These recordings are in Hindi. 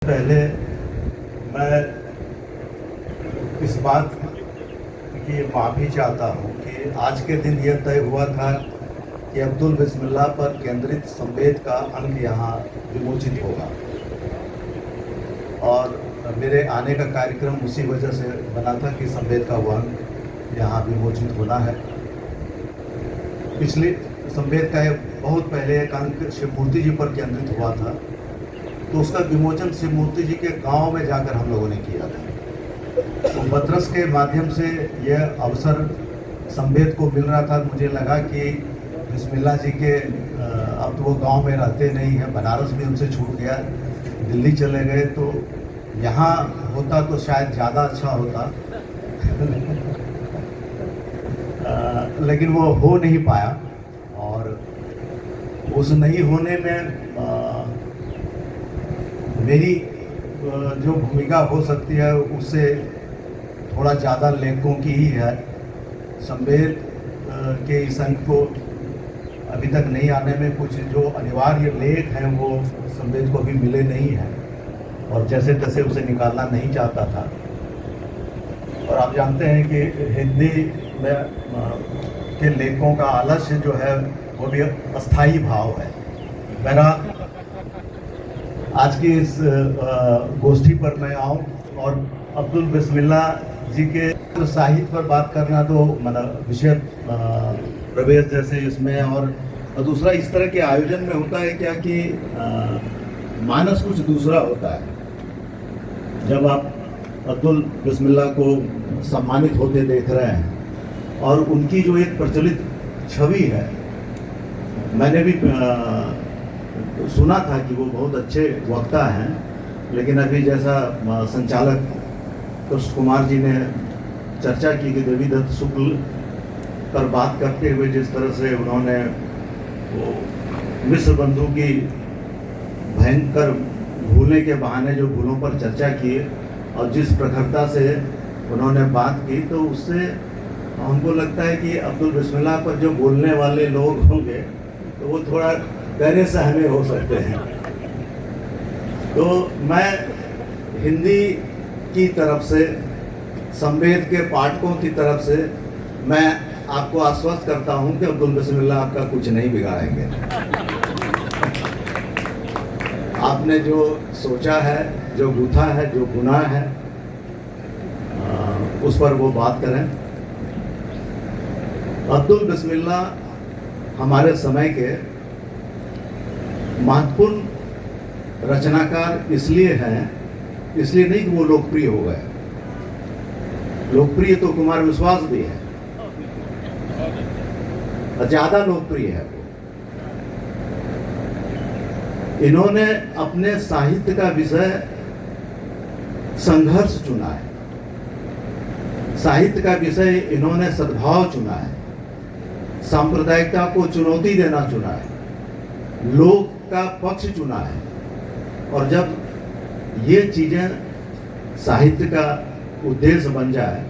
पहले मैं इस बात की माफ़ी चाहता हूँ कि आज के दिन यह तय हुआ था कि अब्दुल बिस्मिल्लाह पर केंद्रित संवेद का अंक यहाँ विमोचित होगा और मेरे आने का कार्यक्रम उसी वजह से बना था कि संवेद का वो अंक यहाँ विमोचित होना है। पिछले संवेद का बहुत पहले एक अंक शिवमूर्ति जी पर केंद्रित हुआ था, तो उसका विमोचन शिवमूर्ति जी के गांव में जाकर हम लोगों ने किया था। तो बतरस के माध्यम से यह अवसर संवेद को मिल रहा था। मुझे लगा कि बिस्मिल्लाह जी के अब तो वो गांव में रहते नहीं हैं, बनारस भी उनसे छूट गया, दिल्ली चले गए, तो यहाँ होता तो शायद ज़्यादा अच्छा होता लेकिन वो हो नहीं पाया। और उस नहीं होने में मेरी जो भूमिका हो सकती है उससे थोड़ा ज़्यादा लेखकों की ही है। संवेद के इस अंक को अभी तक नहीं आने में कुछ जो अनिवार्य लेख हैं वो संवेद को अभी मिले नहीं हैं और जैसे तैसे उसे निकालना नहीं चाहता था। और आप जानते हैं कि हिंदी में के लेखकों का आलस्य जो है वो भी अस्थाई भाव है। मेरा आज की इस गोष्ठी पर मैं आऊँ और अब्दुल बिस्मिल्लाह जी के साहित्य पर बात करना तो मतलब विषय प्रवेश जैसे इसमें और दूसरा इस तरह के आयोजन में होता है क्या कि मानस कुछ दूसरा होता है। जब आप अब्दुल बिस्मिल्लाह को सम्मानित होते देख रहे हैं और उनकी जो एक प्रचलित छवि है, मैंने भी सुना था कि वो बहुत अच्छे वक्ता हैं, लेकिन अभी जैसा संचालक कृष्ण कुमार जी ने चर्चा की कि देवीदत्त शुक्ल पर बात करते हुए जिस तरह से उन्होंने वो मिस्र बंधु की भयंकर भूलने के बहाने जो भूलों पर चर्चा की और जिस प्रखरता से उन्होंने बात की, तो उससे हमको लगता है कि अब्दुल बिस्मिल्लाह पर जो बोलने वाले लोग होंगे तो वो थोड़ा गहरे सहमे हो सकते हैं। तो मैं हिंदी की तरफ से, संवेद के पाठकों की तरफ से मैं आपको आश्वस्त करता हूं कि अब्दुल बिस्मिल्लाह आपका कुछ नहीं बिगाड़ेंगे। आपने जो सोचा है, जो गूथा है, जो गुनाह है, उस पर वो बात करें। अब्दुल बिस्मिल्लाह हमारे समय के महत्वपूर्ण रचनाकार इसलिए हैं, इसलिए नहीं कि वो लोकप्रिय हो गए। लोकप्रिय तो कुमार विश्वास भी है, ज्यादा लोकप्रिय है वो। इन्होंने अपने साहित्य का विषय संघर्ष चुना है, साहित्य का विषय इन्होंने सद्भाव चुना है, सांप्रदायिकता को चुनौती देना चुना है, लोक का पक्ष चुना है। और जब ये चीजें साहित्य का उद्देश्य बन जाए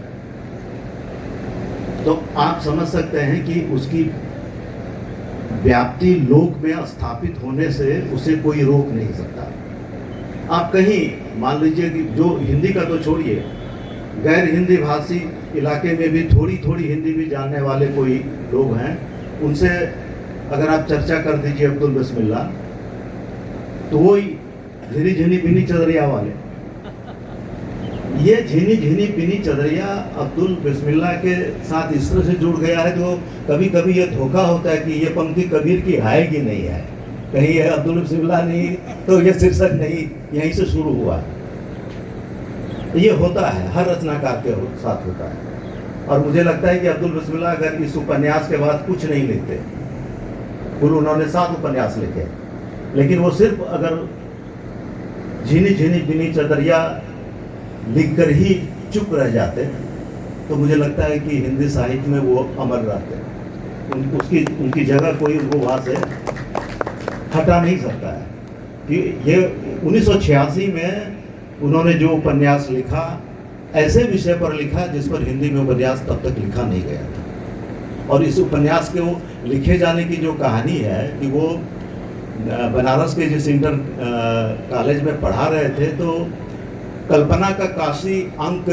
तो आप समझ सकते हैं कि उसकी व्याप्ति लोक में स्थापित होने से उसे कोई रोक नहीं सकता। आप कहीं मान लीजिए कि जो हिंदी का तो छोड़िए, गैर हिंदी भाषी इलाके में भी थोड़ी थोड़ी हिंदी भी जानने वाले कोई लोग हैं, उनसे अगर आप चर्चा कर दीजिए अब्दुल बिस्मिल्लाह, तो वो झिनी झिनी बिनी चदरिया वाले, ये झिनी झिनी बिनी चदरिया अब्दुल बिस्मिल्लाह के साथ इस तरह से जुड़ गया है जो कभी कभी ये धोखा होता है कि ये पंक्ति कबीर की है कि नहीं है, कहीं ये अब्दुल बिस्मिल्लाह नहीं तो ये शीर्षक नहीं यहीं से शुरू हुआ। ये होता है, हर रचनाकार के साथ होता है। और मुझे लगता है कि अब्दुल बिस्मिल्लाह अगर इस उपन्यास के बाद कुछ नहीं लिखते, कुल उन्होंने 7 उपन्यास लिखे, लेकिन वो सिर्फ अगर झिनी झिनी बिनी चदरिया लिखकर ही चुप रह जाते तो मुझे लगता है कि हिंदी साहित्य में वो अमर रहते। उनकी जगह कोई वो वहाँ से हटा नहीं सकता है। कि ये 1986 में उन्होंने जो उपन्यास लिखा, ऐसे विषय पर लिखा जिस पर हिंदी में उपन्यास तब तक लिखा नहीं गया था। और इस उपन्यास के वो लिखे जाने की जो कहानी है कि वो बनारस के जिस इंटर कॉलेज में पढ़ा रहे थे, तो कल्पना का काशी अंक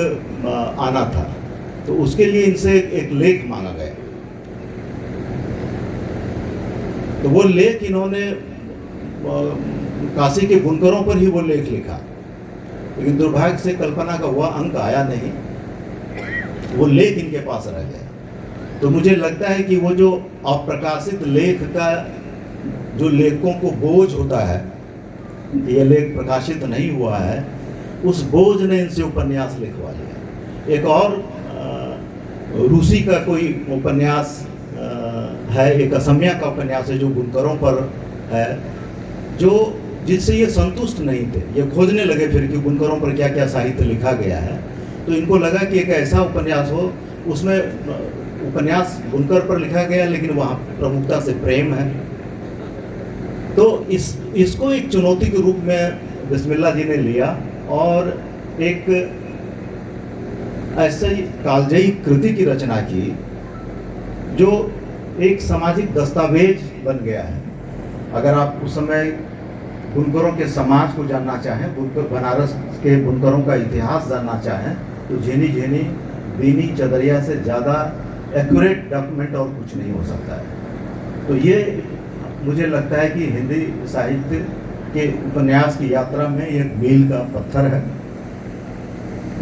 आना था, तो उसके लिए इनसे एक लेख मांगा गया। तो वो लेख इन्होंने काशी के बुनकरों पर ही वो लेख लिखा, लेकिन दुर्भाग्य से कल्पना का वह अंक आया नहीं, वो लेख इनके पास रह गया। तो मुझे लगता है कि वो जो अप्रकाशित लेख का जो लेखकों को बोझ होता है, ये लेख प्रकाशित नहीं हुआ है, उस बोझ ने इनसे उपन्यास लिखवा लिया। एक और रूसी का कोई उपन्यास है, एक असमिया का उपन्यास है जो बुनकरों पर है, जो जिससे ये संतुष्ट नहीं थे। ये खोजने लगे फिर कि बुनकरों पर क्या क्या साहित्य लिखा गया है, तो इनको लगा कि एक ऐसा उपन्यास हो, उसमें उपन्यास बुनकर पर लिखा गया लेकिन वहाँ प्रमुखता से प्रेम है। तो इसको एक चुनौती के रूप में बिस्मिल्लाह जी ने लिया और एक ऐसे कालजयी कृति की रचना की जो एक सामाजिक दस्तावेज बन गया है। अगर आप उस समय बुनकरों के समाज को जानना चाहें, बुनकर बनारस के बुनकरों का इतिहास जानना चाहें, तो झेनी झेनी बीनी चदरिया से ज़्यादा एक्यूरेट डॉक्यूमेंट और कुछ नहीं हो सकता है। तो ये मुझे लगता है कि हिंदी साहित्य के उपन्यास की यात्रा में एक मील का पत्थर है।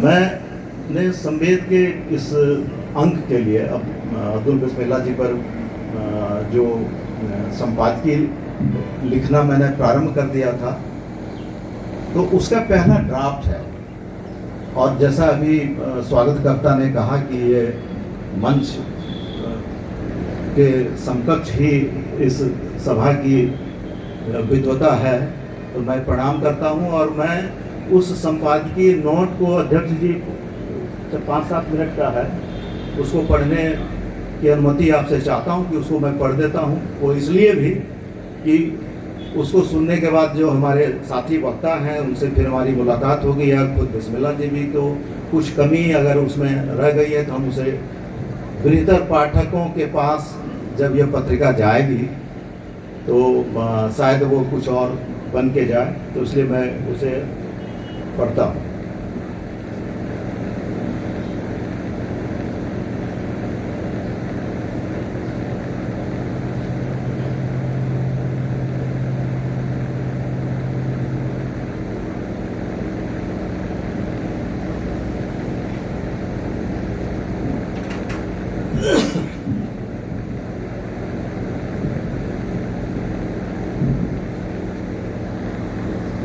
मैंने संवेद के इस अंक के लिए अब अब्दुल बिस्मिल्लाह जी पर जो संपादकीय लिखना मैंने प्रारंभ कर दिया था, तो उसका पहला ड्राफ्ट है। और जैसा अभी स्वागतकर्ता ने कहा कि ये मंच के समकक्ष ही इस सभा की विद्वता है, तो मैं प्रणाम करता हूं। और मैं उस संपादकीय नोट को अध्यक्ष जी 5-7 मिनट का है, उसको पढ़ने की अनुमति आपसे चाहता हूं कि उसको मैं पढ़ देता हूं। वो इसलिए भी कि उसको सुनने के बाद जो हमारे साथी वक्ता हैं उनसे फिर हमारी मुलाकात होगी, या खुद बिस्मिल्लाह जी भी, तो कुछ कमी अगर उसमें रह गई है तो हम उसे बेहतर पाठकों के पास जब यह पत्रिका जाएगी तो शायद वो कुछ और बन के जाए, तो इसलिए मैं उसे पढ़ता हूँ।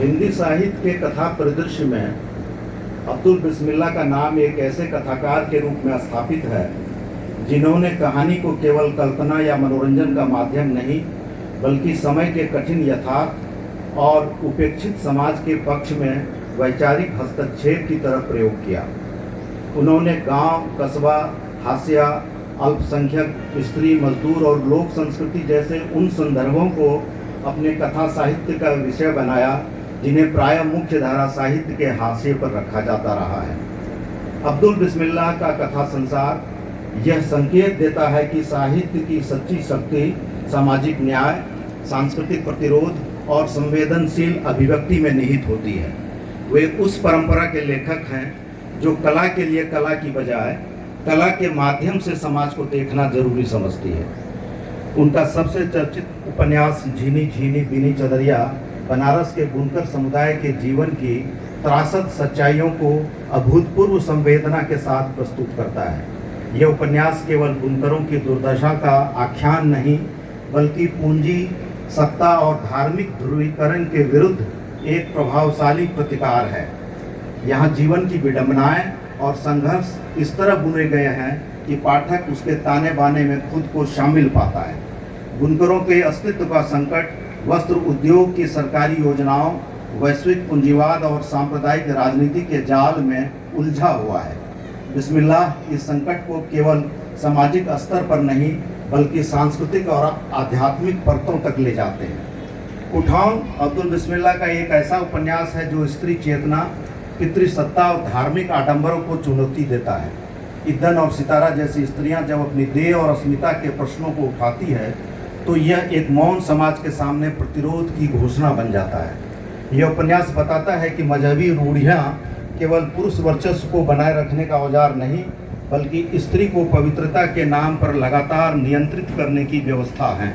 हिंदी साहित्य के कथा परिदृश्य में अब्दुल बिस्मिल्लाह का नाम एक ऐसे कथाकार के रूप में स्थापित है जिन्होंने कहानी को केवल कल्पना या मनोरंजन का माध्यम नहीं, बल्कि समय के कठिन यथार्थ और उपेक्षित समाज के पक्ष में वैचारिक हस्तक्षेप की तरफ प्रयोग किया। उन्होंने गांव, कस्बा, हाशिया, अल्पसंख्यक, स्त्री, मजदूर और लोक संस्कृति जैसे उन संदर्भों को अपने कथा साहित्य का विषय बनाया जिन्हें प्रायः मुख्य धारा साहित्य के हाशिए पर रखा जाता रहा है। अब्दुल बिस्मिल्लाह का कथा संसार यह संकेत देता है कि साहित्य की सच्ची शक्ति सामाजिक न्याय, सांस्कृतिक प्रतिरोध और संवेदनशील अभिव्यक्ति में निहित होती है। वे उस परंपरा के लेखक हैं जो कला के लिए कला की बजाय कला के माध्यम से समाज को देखना जरूरी समझती है। उनका सबसे चर्चित उपन्यास झीनी झीनी बीनी चदरिया बनारस के बुनकर समुदाय के जीवन की त्रासद सच्चाइयों को अभूतपूर्व संवेदना के साथ प्रस्तुत करता है। यह उपन्यास केवल बुनकरों की दुर्दशा का आख्यान नहीं, बल्कि पूंजी, सत्ता और धार्मिक ध्रुवीकरण के विरुद्ध एक प्रभावशाली प्रतिकार है। यहाँ जीवन की विडंबनाएं और संघर्ष इस तरह बुने गए हैं कि पाठक उसके ताने बाने में खुद को शामिल पाता है। बुनकरों के अस्तित्व का संकट वस्त्र उद्योग की सरकारी योजनाओं, वैश्विक पूंजीवाद और सांप्रदायिक राजनीति के जाल में उलझा हुआ है। बिस्मिल्लाह इस संकट को केवल सामाजिक स्तर पर नहीं, बल्कि सांस्कृतिक और आध्यात्मिक परतों तक ले जाते हैं। उठान अब्दुल बिस्मिल्लाह का एक ऐसा उपन्यास है जो स्त्री चेतना, पितृसत्ता और धार्मिक आडंबरों को चुनौती देता है। इद्दन और सितारा जैसी स्त्रियां जब अपनी देह और अस्मिता के प्रश्नों को उठाती है तो यह एक मौन समाज के सामने प्रतिरोध की घोषणा बन जाता है। यह उपन्यास बताता है कि मजहबी रूढ़ियाँ केवल पुरुष वर्चस्व को बनाए रखने का औजार नहीं, बल्कि स्त्री को पवित्रता के नाम पर लगातार नियंत्रित करने की व्यवस्था है।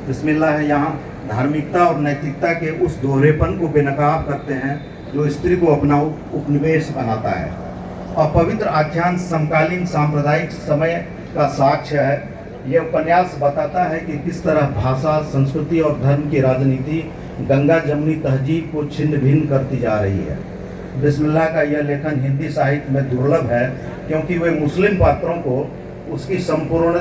बिस्मिल्लाह यहाँ धार्मिकता और नैतिकता के उस दोहरेपन को बेनकाब करते हैं जो स्त्री को अपना उपनिवेश बनाता है। अपवित्र आख्यान समकालीन सांप्रदायिक समय का साक्ष्य है। यह उपन्यास बताता है कि किस तरह भाषा, संस्कृति और धर्म की राजनीति गंगा जमुनी तहजीब को छिन्न भिन्न करती जा रही है। बिस्मिल्लाह का यह लेखन हिंदी साहित्य में दुर्लभ है, क्योंकि वे मुस्लिम पात्रों को उसकी संपूर्ण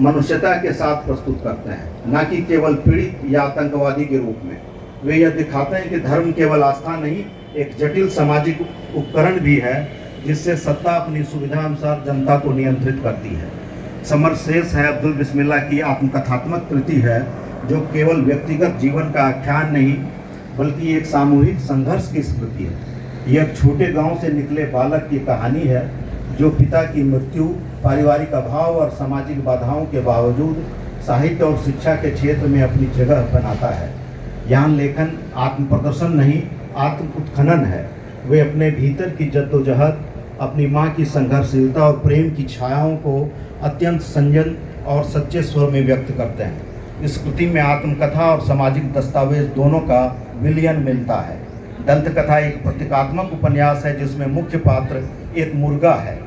मनुष्यता के साथ प्रस्तुत करते हैं, न कि केवल पीड़ित या आतंकवादी के रूप में। वे यह दिखाते हैं कि धर्म केवल आस्था नहीं, एक जटिल सामाजिक उपकरण भी है जिससे सत्ता अपनी सुविधा अनुसार जनता को नियंत्रित करती है। समर शेष है अब्दुल बिस्मिल्लाह की आत्मकथात्मक कृति है, जो केवल व्यक्तिगत जीवन का आख्यान नहीं बल्कि एक सामूहिक संघर्ष की स्मृति है। यह एक छोटे गांव से निकले बालक की कहानी है जो पिता की मृत्यु, पारिवारिक अभाव और सामाजिक बाधाओं के बावजूद साहित्य और शिक्षा के क्षेत्र में अपनी जगह बनाता है। यहाँ लेखन आत्म प्रदर्शन नहीं, आत्म उत्खनन है। वे अपने भीतर की जद्दोजहद, अपनी माँ की संघर्षशीलता और प्रेम की छायाओं को अत्यंत संयम और सच्चे स्वर में व्यक्त करते हैं। इस कृति में आत्मकथा और सामाजिक दस्तावेज दोनों का विलयन मिलता है। दंतकथा एक प्रतीकात्मक उपन्यास है जिसमें मुख्य पात्र एक मुर्गा है।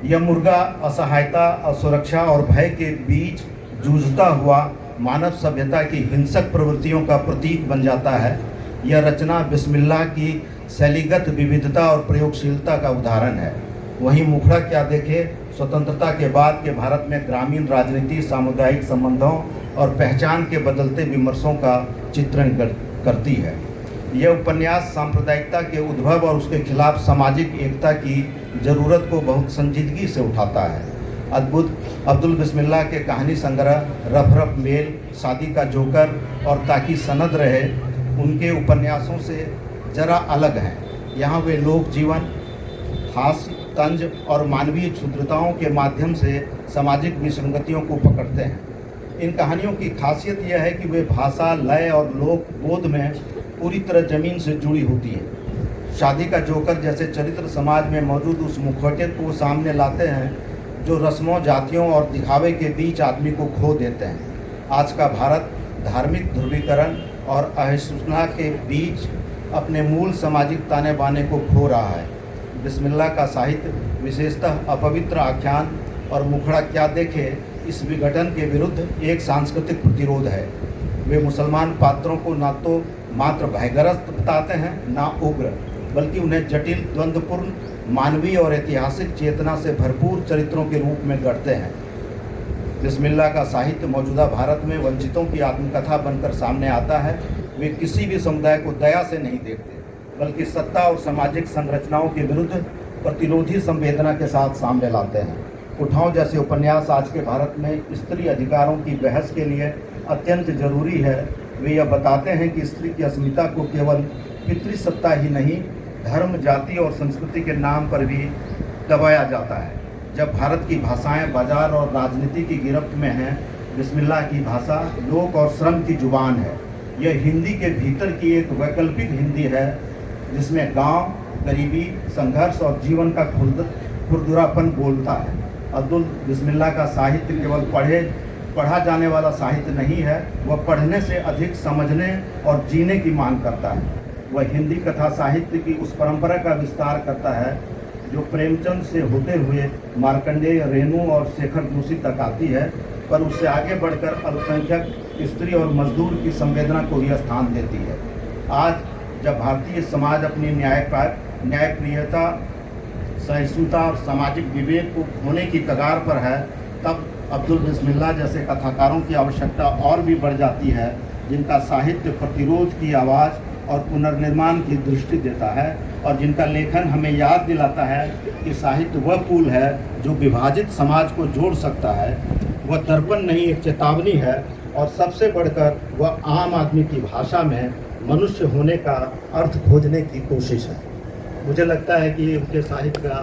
यह मुर्गा असहायता, असुरक्षा और भय के बीच जूझता हुआ मानव सभ्यता की हिंसक प्रवृत्तियों का प्रतीक बन जाता है। यह रचना बिस्मिल्लाह की शैलीगत विविधता और प्रयोगशीलता का उदाहरण है। वहीं मुखड़ा क्या देखे स्वतंत्रता के बाद के भारत में ग्रामीण राजनीति, सामुदायिक संबंधों और पहचान के बदलते विमर्शों का चित्रण करती है। यह उपन्यास सांप्रदायिकता के उद्भव और उसके खिलाफ सामाजिक एकता की ज़रूरत को बहुत संजीदगी से उठाता है। अद्भुत अब्दुल बिस्मिल्लाह के कहानी संग्रह रफ रफ मेल, शादी का जोकर और ताकि सनद रहे उनके उपन्यासों से जरा अलग हैं। यहाँ वे लोक जीवन, हास्य, तंज और मानवीय क्षुद्रताओं के माध्यम से सामाजिक विसंगतियों को पकड़ते हैं। इन कहानियों की खासियत यह है कि वे भाषा, लय और लोक बोध में पूरी तरह ज़मीन से जुड़ी होती है। शादी का जोकर जैसे चरित्र समाज में मौजूद उस मुखौटे को सामने लाते हैं जो रस्मों, जातियों और दिखावे के बीच आदमी को खो देते हैं। आज का भारत धार्मिक ध्रुवीकरण और असहिष्णुता के बीच अपने मूल सामाजिक ताने बाने को खो रहा है। बिस्मिल्लाह का साहित्य विशेषतः अपवित्र आख्यान और मुखड़ा क्या देखे इस विघटन के विरुद्ध एक सांस्कृतिक प्रतिरोध है। वे मुसलमान पात्रों को न तो मात्र भयग्रस्त बताते हैं, ना उग्र, बल्कि उन्हें जटिल, द्वंद्वपूर्ण, मानवीय और ऐतिहासिक चेतना से भरपूर चरित्रों के रूप में गढ़ते हैं। बिस्मिल्लाह का साहित्य मौजूदा भारत में वंचितों की आत्मकथा बनकर सामने आता है। वे किसी भी समुदाय को दया से नहीं देखते, बल्कि सत्ता और सामाजिक संरचनाओं के विरुद्ध प्रतिरोधी संवेदना के साथ सामने लाते हैं। उठाव जैसे उपन्यास आज के भारत में स्त्री अधिकारों की बहस के लिए अत्यंत जरूरी है। वे यह बताते हैं कि स्त्री की अस्मिता को केवल पितृसत्ता ही नहीं, धर्म, जाति और संस्कृति के नाम पर भी दबाया जाता है। जब भारत की भाषाएं बाजार और राजनीति की गिरफ्त में हैं, बिस्मिल्लाह की भाषा लोक और श्रम की जुबान है। यह हिंदी के भीतर की एक वैकल्पिक हिंदी है जिसमें गांव, गरीबी, संघर्ष और जीवन का खुरदुरापन बोलता है। अब्दुल बिस्मिल्लाह का साहित्य केवल पढ़ा जाने वाला साहित्य नहीं है, वह पढ़ने से अधिक समझने और जीने की मांग करता है। वह हिंदी कथा साहित्य की उस परंपरा का विस्तार करता है जो प्रेमचंद से होते हुए मार्कंडेय, रेणु और शेखर जोशी तक आती है, पर उससे आगे बढ़कर अल्पसंख्यक, स्त्री और मजदूर की संवेदना को भी स्थान देती है। आज जब भारतीय समाज अपनी न्यायप्रियता, सहिष्णुता और सामाजिक विवेक को खोने की कगार पर है, तब अब्दुल बिस्मिल्लाह जैसे कथाकारों की आवश्यकता और भी बढ़ जाती है, जिनका साहित्य प्रतिरोध की आवाज़ और पुनर्निर्माण की दृष्टि देता है और जिनका लेखन हमें याद दिलाता है कि साहित्य वह पुल है जो विभाजित समाज को जोड़ सकता है। वह दर्पण नहीं, एक चेतावनी है और सबसे बढ़कर वह आम आदमी की भाषा में मनुष्य होने का अर्थ खोजने की कोशिश है। मुझे लगता है कि उनके साहित्य का